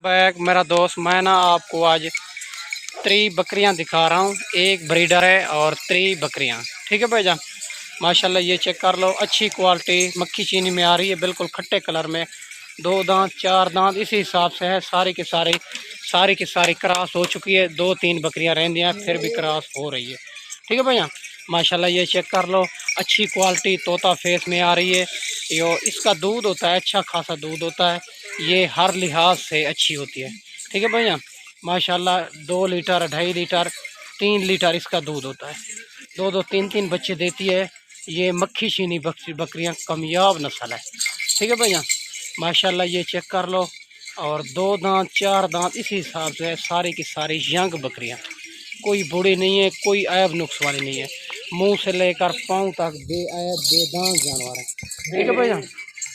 Back मेरा दोस्त, मैं ना आपको आज 3 बकरियां दिखा रहा हूँ। एक ब्रीडर है और 3 बकरियां। ठीक है भाईजान, माशाल्लाह ये चेक कर लो, अच्छी क्वालिटी मक्खी चीनी में आ रही है, बिल्कुल खट्टे कलर में। 2 दांत 4 दांत इसी हिसाब से है। सारी की सारी क्रॉस हो चुकी है। 2-3 बकरियां रहती हैं, फिर भी क्रॉस हो रही है। ठीक है भैया, माशाल्लाह ये चेक कर लो, अच्छी क्वालिटी तोता फेस में आ रही है। यो इसका दूध होता है, अच्छा खासा दूध होता है, ये हर लिहाज से अच्छी होती है। ठीक है भैया, माशाल्लाह 2 लीटर 2.5 लीटर 3 लीटर इसका दूध होता है। 2-2 3-3 बच्चे देती है। ये मक्खी चीनी बकरियां कामयाब नस्ल है। ठीक है भैया, माशाल्लाह ये चेक कर लो, और 2 दांत 4 दांत इसी हिसाब से है। सारी की सारी यंग बकरियां, कोई बूढ़ी नहीं है, कोई ऐब नुक्स वाली नहीं है। मुंह से लेकर पाँव तक बेऐब बेदांत जानवर है। ठीक है भैया,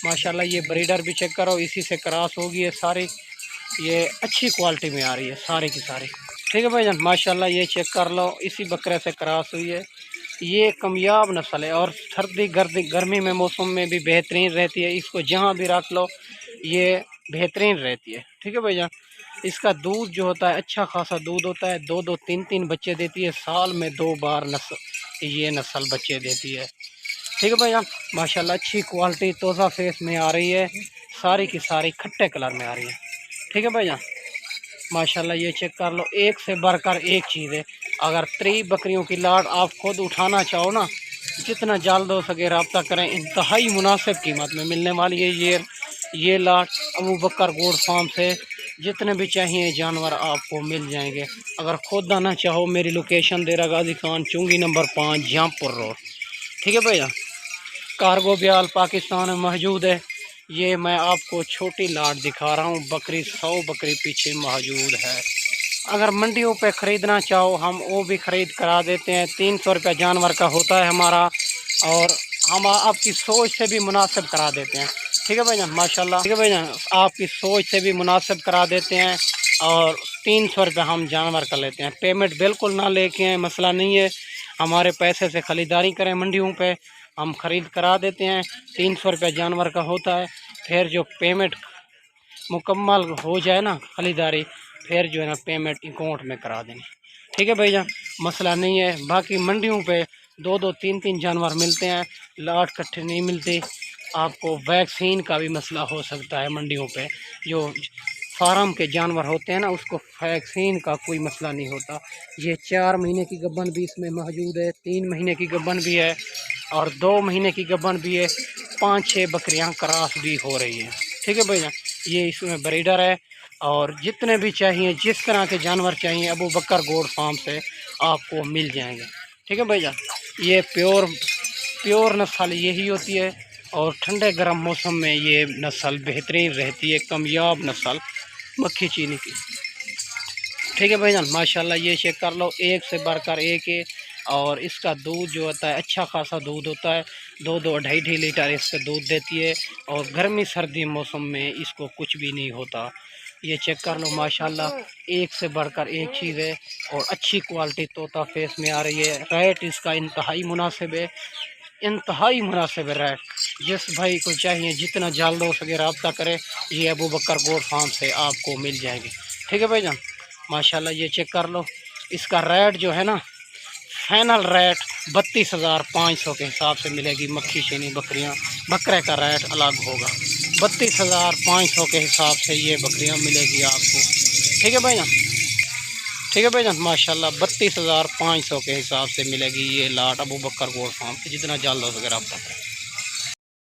माशाल्लाह ये ब्रीडर भी चेक करो, इसी से क्रॉस होगी है सारी। ये अच्छी क्वालिटी में आ रही है सारी की सारी। ठीक है भाईजान, माशाल्लाह ये चेक कर लो, इसी बकरे से क्रॉस हुई है। ये कामयाब नस्ल है और सर्दी गर्मी में मौसम में भी बेहतरीन रहती है। इसको जहाँ भी रख लो ये बेहतरीन रहती है। ठीक है भैया, इसका दूध जो होता है अच्छा खासा दूध होता है। 2-2 3-3 बच्चे देती है। साल में 2 बार ये नस्ल बच्चे देती है। ठीक है भैया, माशाल्लाह अच्छी क्वालिटी तोता फेस में आ रही है। सारी की सारी खट्टे कलर में आ रही है। ठीक है भैया, माशाल्लाह ये चेक कर लो, एक से बढ़कर एक चीज़ है। अगर 3 बकरियों की लाट आप खुद उठाना चाहो ना, जितना जल्द हो सके रब्ता करें, इंतहाई मुनासिब कीमत में मिलने वाली है ये लाट अबू बकर गोड फार्म से। जितने भी चाहिए जानवर आपको मिल जाएंगे। अगर खुद आना चाहो, मेरी लोकेशन देरा गाजी खान चुंगी नंबर 5 जहाँपुर रोड। ठीक है भैया, कार्गो ब्याल पाकिस्तान में मौजूद है। ये मैं आपको छोटी लाट दिखा रहा हूँ, बकरी 100 बकरी पीछे मौजूद है। अगर मंडियों पे ख़रीदना चाहो, हम वो भी ख़रीद करा देते हैं। 300 रुपये जानवर का होता है हमारा, और हम आपकी सोच से भी मुनासिब करा देते हैं। ठीक है भैया, माशाल्लाह। ठीक है भैया, आपकी सोच से भी मुनासिब करा देते हैं, और 300 रुपये हम जानवर का लेते हैं। पेमेंट बिल्कुल ना लेके आए, मसला नहीं है। हमारे पैसे से ख़रीदारी करें मंडियों पे, हम ख़रीद करा देते हैं। 300 रुपये जानवर का होता है। फिर जो पेमेंट मुकम्मल हो जाए ना ख़रीदारी, फिर जो है ना पेमेंट अकाउंट में करा देंगे। ठीक है भैया, मसला नहीं है। बाकी मंडियों पे 2-2 3-3 जानवर मिलते हैं, लाट इकट्ठे नहीं मिलते। आपको वैक्सीन का भी मसला हो सकता है मंडियों पे। जो फार्म के जानवर होते हैं ना, उसको वैक्सीन का कोई मसला नहीं होता। ये 4 महीने की गब्बन भी इसमें मौजूद है, 3 महीने की गब्बन भी है, और 2 महीने की गब्बन भी है। 5-6 बकरियां क्रॉस भी हो रही हैं। ठीक है भैया, ये इसमें ब्रीडर है। और जितने भी चाहिए, जिस तरह के जानवर चाहिए, अबू बकर गोड फार्म से आपको मिल जाएंगे। ठीक है भैया, ये प्योर नस्ल यही होती है, और ठंडे गर्म मौसम में ये नस्ल बेहतरीन रहती है, कामयाब नस्ल मक्खी चीनी की। ठीक है भैया, माशाल्लाह ये चेक कर लो, एक से बढ़कर एक है। और इसका दूध जो होता है अच्छा खासा दूध होता है। 2-2 2.5 लीटर इसका दूध देती है, और गर्मी सर्दी मौसम में इसको कुछ भी नहीं होता। ये चेक कर लो, माशाल्लाह एक से बढ़कर एक चीज़ है, और अच्छी क्वालिटी तोता फेस में आ रही है। रेट इसका इंतहाई मुनासिब है, इंतहाई मुनासिब है रेट। जिस भाई को चाहिए जितना जल्द हो सके रब्ता करे, ये अबू बकर गोड फार्म से आपको मिल जाएगी। ठीक है भाईजान, माशाल्लाह ये चेक कर लो, इसका रेट जो है ना, फाइनल रेट 32,500 के हिसाब से मिलेगी। मक्खी चीनी बकरियां, बकरे का रेट अलग होगा। 32,500 के हिसाब से ये बकरियां मिलेगी आपको। ठीक है भैया, ठीक है भैया, माशाल्लाह 32,500 के हिसाब से मिलेगी ये लाट अबू बकर गोड फार्म से। जितना जल्द हो सके रब्ता करें।